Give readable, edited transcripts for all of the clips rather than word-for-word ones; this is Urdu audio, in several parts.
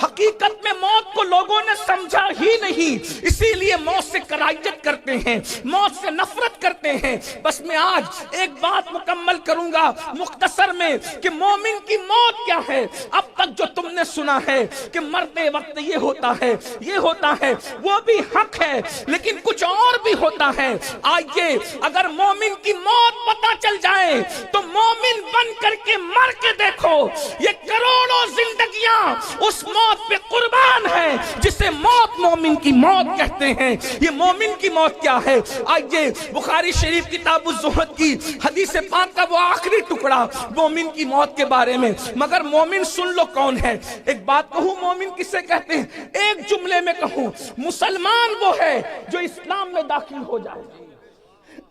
حقیقت میں موت کو لوگوں نے سمجھا ہی نہیں، اسی لیے موت سے کراہیت کرتے ہیں، موت سے نفرت کرتے ہیں۔ بس میں آج ایک بات مکمل کروں گا مختصر میں کہ مومن کی موت کیا ہے۔ اب تک جو تم نے سنا ہے کہ مرتے وقت یہ ہوتا ہے، یہ ہوتا ہے، وہ بھی حق ہے، لیکن کچھ اور بھی ہوتا ہے۔ آئیے اگر مومن کی موت پتہ چل جائے تو مومن بن کر کے مر کے دیکھو، یہ کروڑوں زندگیاں اس موت پہ قربان ہے جسے موت مومن کی موت کہتے ہیں۔ یہ مومن کی موت کیا ہے؟ آئیے بخاری شریف کتاب الزہد کی حدیث پاک کا وہ آخری ٹکڑا مومن کی موت کے بارے میں۔ مگر مومن سن لو کون ہے۔ ایک بات کہوں مومن کسے کہتے ہیں؟ ایک جملے میں کہوں، مسلمان وہ ہے جو اسلام میں داخل ہو جائے،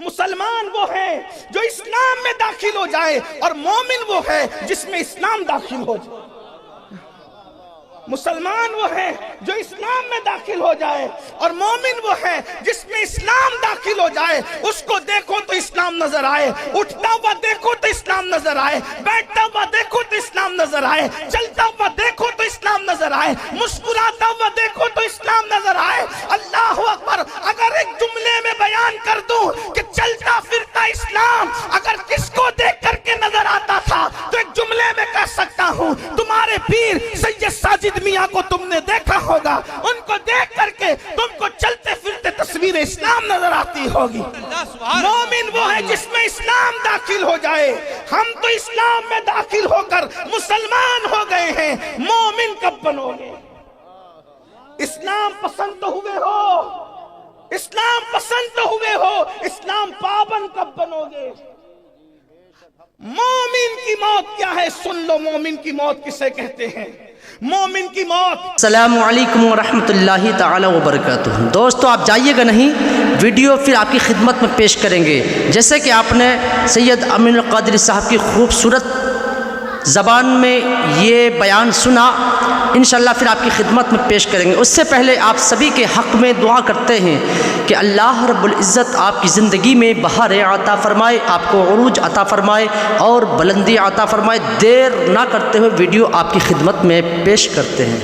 مسلمان وہ ہے جو اسلام میں داخل ہو جائے، اور مومن وہ ہے جس میں اسلام داخل ہو جائے۔ مسلمان وہ ہے جو اسلام میں داخل ہو جائے، اور مومن وہ ہے جس میں اسلام داخل ہو جائے۔ اس کو دیکھو تو اسلام نظر آئے، اٹھتا ہوا دیکھو تو اسلام نظر آئے، بیٹھتا ہوا دیکھو تو اسلام نظر آئے، چلتا ہوا دیکھو تو اسلام نظر آئے، مسکراتا ہوا دیکھو تو اسلام نظر آئے۔ اللہ اکبر! اگر ایک جملے میں بیان کر دوں کہ چلتا پھرتا اسلام اگر کس کو دیکھ کر کے نظر آتا تھا تو ایک جملے میں کہہ سکتا ہوں، تمہارے پیر سید ساجد میاں کو تم نے دیکھا ہوگا، ان کو دیکھ کر کے تم کو چلتے پھرتے تصویر اسلام نظر آتی ہوگی۔ مومن وہ ہے جس میں اسلام داخل ہو جائے۔ ہم تو اسلام میں داخل ہو کر مسلمان ہو گئے ہیں، مومن کب بنو گے؟ اسلام پسند تو ہوئے ہو، اسلام پسند تو ہوئے ہو، اسلام پابند کب بنو گے؟ مومن کی موت کیا ہے؟ سن لو مومن کی موت کسے کہتے ہیں۔ مومن کی موت۔ السلام علیکم ورحمۃ اللہ تعالی وبرکاتہ۔ دوستو آپ جائیے گا نہیں، ویڈیو پھر آپ کی خدمت میں پیش کریں گے۔ جیسے کہ آپ نے سید امین القادری صاحب کی خوبصورت زبان میں یہ بیان سنا، انشاءاللہ پھر آپ کی خدمت میں پیش کریں گے۔ اس سے پہلے آپ سبھی کے حق میں دعا کرتے ہیں کہ اللہ رب العزت آپ کی زندگی میں بہار عطا فرمائے، آپ کو عروج عطا فرمائے اور بلندی عطا فرمائے۔ دیر نہ کرتے ہوئے ویڈیو آپ کی خدمت میں پیش کرتے ہیں۔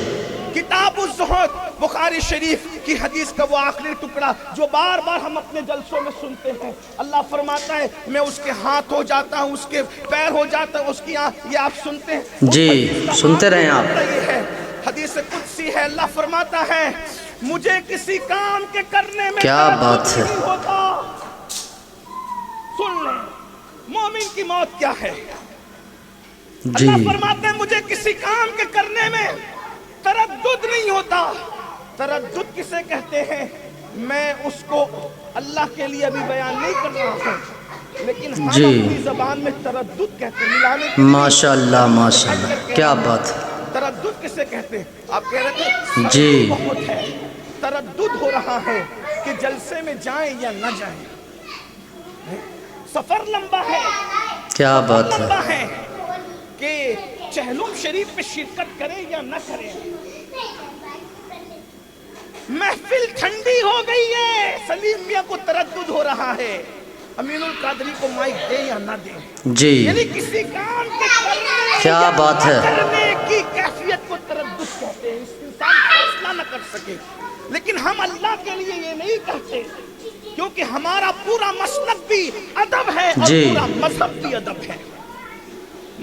کتاب الزہد بخاری شریف کی حدیث کا وہ آخری ٹکڑا جو بار بار ہم اپنے جلسوں میں سنتے ہیں۔ اللہ فرماتا ہے میں اس کے ہاتھ ہو جاتا ہوں، اس کے پیر ہو جاتا ہوں، اس کی آنکھ۔ یہ آپ سنتے ہیں؟ جی سنتے رہیں آپ۔ یہ ہے حدیث قدسی ہے، اللہ فرماتا ہے مجھے کسی کام کے کرنے میں کیا بات ہے۔ ہوتا۔ سن لیں مومن کی موت کیا ہے۔ جی اللہ فرماتا ہے مجھے کسی کام کے کرنے میں تردد نہیں ہوتا۔ تردد کسے کہتے ہیں؟ میں اس کو اللہ کے لیے ابھی بیان نہیں کر رہا ہوں، لیکن ہم اپنی زبان میں تردد کہتے ہیں، ملانے کے لیے۔ ماشاءاللہ ماشاءاللہ، کیا بات ہے۔ تردد کسے کہتے ہیں؟ آپ کہہ رہے تھے جی بہت ہے، تردد ہو رہا ہے کہ جلسے میں جائیں یا نہ جائیں۔ سفر لمبا ہے، کیا بات ہے۔ لمبا ہے کہ چہلم شریف میں شرکت کریں یا نہ کریں۔ محفل ٹھنڈی ہو گئی ہے، سلیم میاں کو تردد ہو رہا ہے امین القادری کو مائک دیں یا نہ دیں۔ جی یعنی کسی کام کے کرنے کیا یا بات نہ ہے۔ کرنے کی کیفیت کو تردد کہتے ہیں۔ اس انسان فیصلہ نہ کر سکے، لیکن ہم اللہ کے لیے یہ نہیں کہتے، کیونکہ ہمارا پورا مسلک بھی ادب ہے اور پورا مذہب بھی ادب ہے۔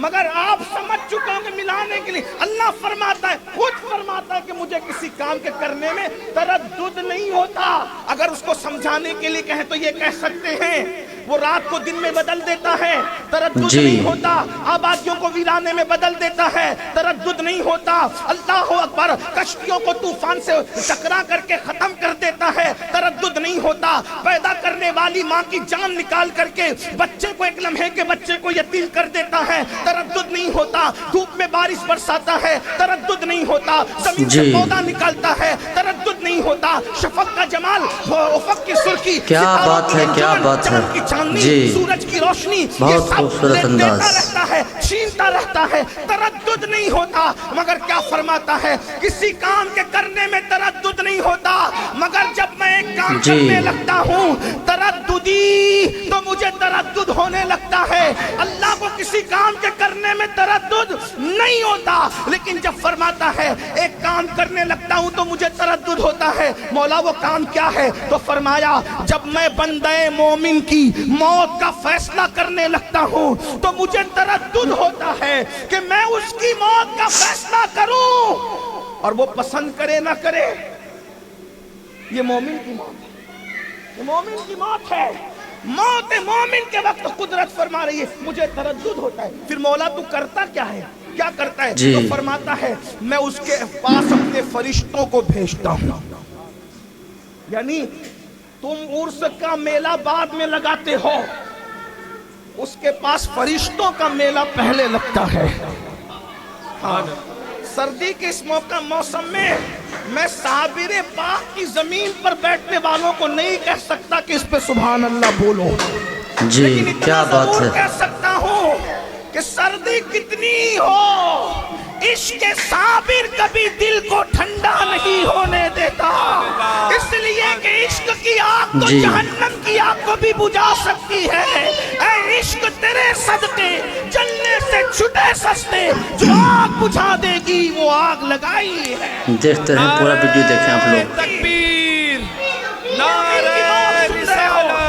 مگر آپ سمجھ چکے ہوں کہ ملانے کے لیے اللہ فرماتا ہے، خود فرماتا ہے کہ مجھے کسی کام کے کرنے میں تردد نہیں ہوتا۔ اگر اس کو سمجھانے کے لیے کہیں تو یہ کہہ سکتے ہیں وہ رات کو دن میں بدل دیتا ہے، تردد نہیں ہوتا۔ آبادیوں کو ویرانے میں بدل دیتا ہے، تردد نہیں ہوتا۔ اللہ اکبر! کشتیوں کو طوفان سے ٹکرا کر کے ختم کر دیتا ہے، تردد نہیں ہوتا۔ پیدا کرنے والی ماں کی جان نکال کر کے بچے کو ایک لمحے کے بچے کو یتیم کر دیتا ہے، تردد نہیں ہوتا۔ دھوپ میں بارش برساتا ہے، تردد نہیں ہوتا۔ زمین سے پودا نکالتا ہے، تردد نہیں ہوتا۔ شفق کا جمال، افق کی سرخی، کیا بات ہے، کیا بات ہے۔ جی سورج کی روشنی، بہت خوبصورت انداز، رہتا ہے، چھینتا رہتا ہے، تردد تردد نہیں ہوتا مگر کیا فرماتا ہے کسی کام کے کرنے میں تردد نہیں ہوتا مگر جب میں ایک کام کرنے لگتا ہوں ترددی تو مجھے تردد ہونے لگتا ہے. اللہ کو کسی کام کے کرنے میں تردد نہیں ہوتا لیکن جب فرماتا ہے ایک کام کرنے لگتا ہوں تو مجھے تردد ہوتا ہے. مولا وہ کام کیا ہے؟ تو فرمایا جب میں بندے مومن کی موت کا فیصلہ کرنے لگتا ہوں تو مجھے تردد ہوتا ہے کہ میں اس کی موت کا فیصلہ کروں اور وہ پسند کرے نہ کرے. یہ مومن کی موت ہے, یہ مومن کی موت ہے. موت مومن کے وقت قدرت فرما رہی ہے مجھے تردد ہوتا ہے. پھر مولا تو کرتا کیا ہے؟ کیا کرتا ہے؟ تو فرماتا ہے میں اس کے پاس اپنے فرشتوں کو بھیجتا ہوں. یعنی تم عرس کا میلہ بعد میں لگاتے ہو, اس کے پاس فرشتوں کا میلہ پہلے لگتا ہے. سردی کے اس موسم میں صابر پاک کی زمین پر بیٹھنے والوں کو نہیں کہہ سکتا کہ اس پہ سبحان اللہ بولو, لیکن اتنا ضرور کہہ سکتا ہوں کہ سردی کتنی ہو عشق صابر کبھی دل کو ٹھنڈا نہیں ہونے دیتا, اس لیے کہ عشق کی آگ تو جہنم کی آگ کو بھی بجھا سکتی ہے. اے عشق تیرے صدقے جلنے سے چھٹے سستے, جو آگ بجھا دے گی وہ آگ لگائی ہے. دیکھتے ہیں پورا ویڈیو دیکھیں آپ لوگ. تکبیر, نعرہ رسالت.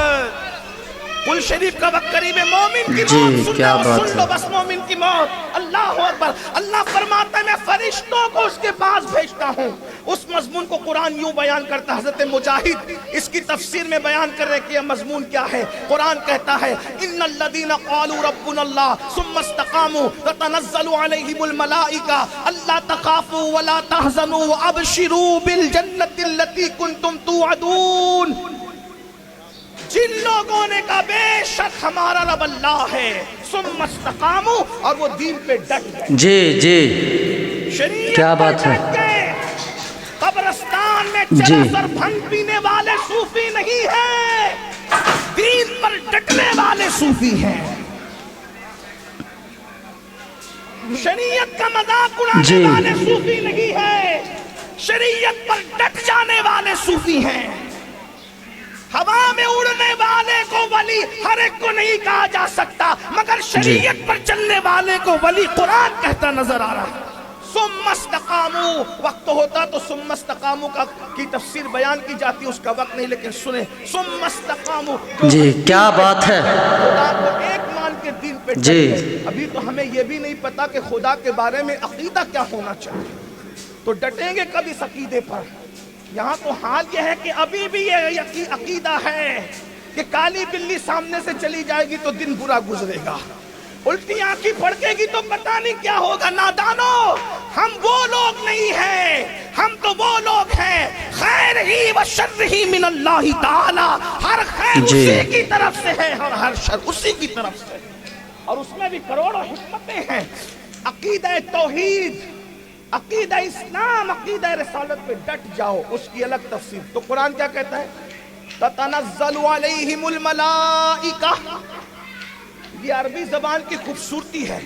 قل شریف کا وقت قریب ہے. مومن کی موت سن لو بس, مومن کی موت. اللہ اکبر. اللہ فرماتا ہے میں فرشتوں کو اس کے پاس بھیجتا ہوں. اس مضمون کو قرآن یوں بیان کرتا ہے, حضرت مجاہد اس کی تفسیر میں بیان کر رہے کہ یہ مضمون کیا ہے. قرآن کہتا ہے ان الذین قالوا ربنا اللہ ثم استقاموا تتنزل علیہم الملائکہ الا تخافوا ولا تحزنوا وابشروا بالجنۃ التي کنتم توعدون. جن لوگوں نے کہا بے شک ہمارا رب اللہ ہے, ثم استقاموا, اور وہ دین پہ ڈٹ گئے. جی شریعت کیا بات ہے. قبرستان میں چرا سر بھنگ پینے والے صوفی نہیں ہیں, دین پر ڈٹنے والے صوفی ہیں. شریعت کا مذاق اڑانے والے صوفی نہیں ہیں, شریعت پر ڈٹ جانے والے صوفی ہیں. ہوا میں اڑنے والے کو ولی ہر ایک کو نہیں کہا جا سکتا مگر شریعت پر چلنے والے کو ولی قرآن کہتا نظر آ رہا ہے. ثم استقاموا, وقت ہوتا تو ثم استقاموا کی تفسیر بیان کی جاتی, اس کا وقت نہیں, لیکن سنیں ثم استقاموا. جی کیا بات ہے. خدا کو ایک مان کے دین پہ ڈٹ گئے. ابھی تو ہمیں یہ بھی نہیں پتا کہ خدا کے بارے میں عقیدہ کیا ہونا چاہیے, تو ڈٹیں گے کب اس عقیدے پر. یہاں تو حال یہ ہے کہ ابھی بھی یہ عقیدہ ہے کہ کالی بلی سامنے سے چلی جائے گی تو دن برا گزرے گا, الٹی آنکھی پھڑکے گی تو پتہ نہیں کیا ہوگا. نادانو, ہم وہ لوگ نہیں ہیں, ہم تو وہ لوگ ہیں خیر ہی و شر ہی من اللہ تعالی. ہر خیر اسی کی طرف سے ہے اور ہر شر اسی کی طرف سے, اور اس میں بھی کروڑوں حکمتیں ہیں. عقیدہ توحید, عقیدہ اسلام, عقیدہ رسالت پہ ڈٹ جاؤ, اس کی الگ تفسیر. تو قرآن کیا کہتا ہے؟ تتنزل علیہم الملائکہ. یہ عربی زبان کی خوبصورتی ہے.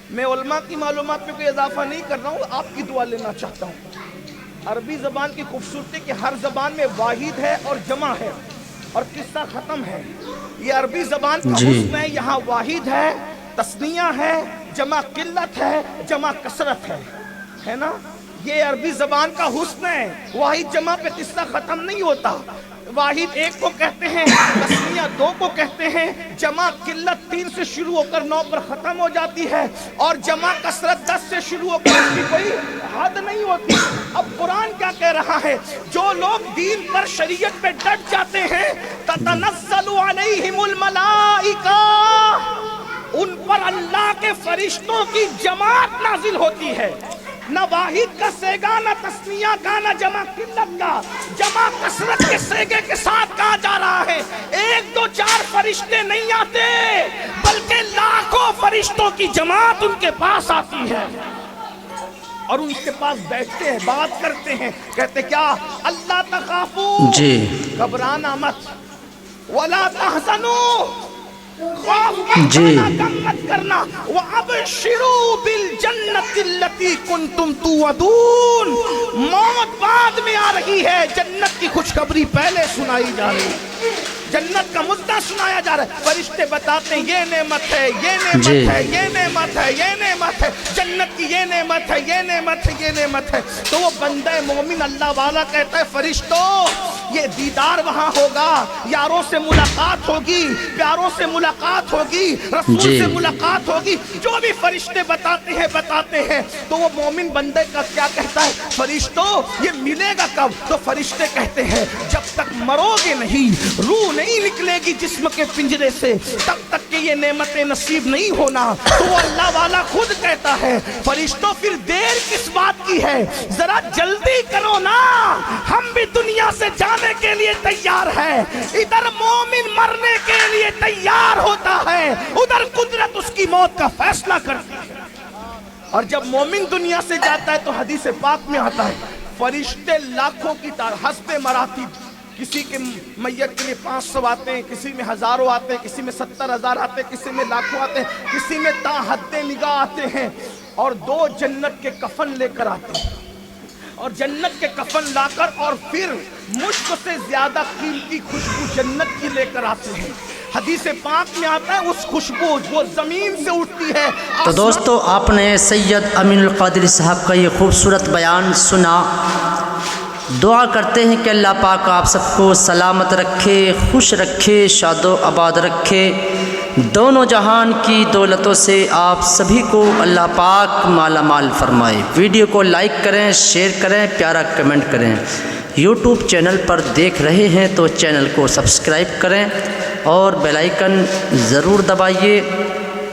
میں علماء کی معلومات پہ کوئی اضافہ نہیں کر رہا ہوں, آپ کی دعا لینا چاہتا ہوں. عربی زبان کی خوبصورتی کہ ہر زبان میں واحد ہے اور جمع ہے اور قصہ ختم ہے. یہ عربی زبان کا حسن ہے, یہاں واحد ہے, تثنیہ ہے, جمع قلت ہے, جمع کثرت ہے نا. یہ عربی زبان کا حسن ہے, واحد جمع پہ قصہ ختم نہیں ہوتا. واحد ایک کو کہتے ہیں, تثنیہ دو کو کہتے ہیں, جمع قلت 3 سے شروع ہو کر 9 پر ختم ہو جاتی ہے, اور جمع کثرت 10 سے شروع ہو کر اس کی کوئی حد نہیں ہوتی. اب قرآن کیا کہہ رہا ہے؟ جو لوگ دین پر شریعت پہ ڈٹ جاتے ہیں, تتنزل علیہم الملائکہ, ان پر اللہ کے فرشتوں کی جماعت نازل ہوتی ہے. نہ واحد کا سیگا, نہ تثنیہ کا, نہ جمع قلت کا, جمع کثرت کے سیگے کے ساتھ کہا جا رہا ہے. 1 2 4 فرشتے نہیں آتے بلکہ لاکھوں فرشتوں کی جماعت ان کے پاس آتی ہے اور ان کے پاس بیٹھتے ہیں, بات کرتے ہیں. کہتے کیا؟ اللہ تخافوا, گھبرانا مت, ولا تحزنوا, خوف مت جی۔ کھانا، غم مت کرنا. وَأَبْشِرُوا بِالْجَنَّةِ الَّتِي كُنْتُمْ تُوعَدُونَ. موت بعد میں آ رہی ہے، جنت کی خوشخبری پہلے سنائی جا رہی ہے، جنت کا مدعا سنایا جا رہا ہے. فرشتے بتاتے ہیں یہ نعمت ہے، یہ نعمت جی۔ ہے، یہ نعمت ہے، یہ نعمت ہے، جنت کی یہ نعمت ہے، یہ نعمت ہے، یہ نعمت ہے. تو وہ بندہ مومن اللہ والا کہتا ہے فرشتوں یہ دیدار وہاں ہوگا، یاروں سے ملاقات ہوگی، پیاروں سے ملاقات ہوگی، رسول جی۔ سے ملاقات ہوگی. جو بھی فرشتے بتاتے ہیں تو وہ مومن بندے کا کیا کہتا ہے؟ فرشتوں یہ ملے گا کب؟ تو فرشتے کہتے ہیں جب تک مرو گے نہیں، روح نہیں نکلے گی جسم کے پنجرے سے، تب تک کہ یہ نعمتیں نصیب نہیں ہونا. تو وہ اللہ والا خود کہتا ہے فرشتوں پھر دیر کس بات کی ہے، ذرا جلدی کرو نا، ہم بھی دنیا سے جانے کے لیے تیار ہیں. ادھر مومن مرنے کے لیے تیار ہوتا ہے، ادھر قدرت اس کی موت کا فیصلہ کرتی ہے. اور جب مومن دنیا سے جاتا ہے تو حدیث پاک میں آتا ہے فرشتے لاکھوں کی حسب مراتب، کسی کے میت کے لیے 500 آتے ہیں، کسی میں ہزاروں آتے ہیں، کسی میں 70,000 آتے ہیں، کسی میں لاکھوں آتے ہیں، کسی میں تا حد نگاہ آتے ہیں. اور 2 جنت کے کفن لے کر آتے ہیں، اور جنت کے کفن لا کر اور پھر مشک سے زیادہ قیمتی خوشبو جنت کی لے کر آتے ہیں. حدیث پاک میں آتا ہے اس خوشبو وہ زمین سے اٹھتی ہے. تو دوستو آپ نے سید امین القادری صاحب کا یہ خوبصورت بیان سنا. دعا کرتے ہیں کہ اللہ پاک آپ سب کو سلامت رکھے، خوش رکھے، شاد و آباد رکھے. دونوں جہان کی دولتوں سے آپ سبھی کو اللہ پاک مالا مال فرمائے. ویڈیو کو لائک کریں، شیئر کریں، پیارا کمنٹ کریں. یوٹیوب چینل پر دیکھ رہے ہیں تو چینل کو سبسکرائب کریں اور بیل آئیکن ضرور دبائیے.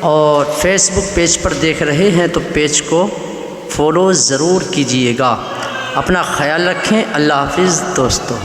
اور فیس بک پیج پر دیکھ رہے ہیں تو پیج کو فالو ضرور کیجیے گا. اپنا خیال رکھیں. اللہ حافظ دوستو.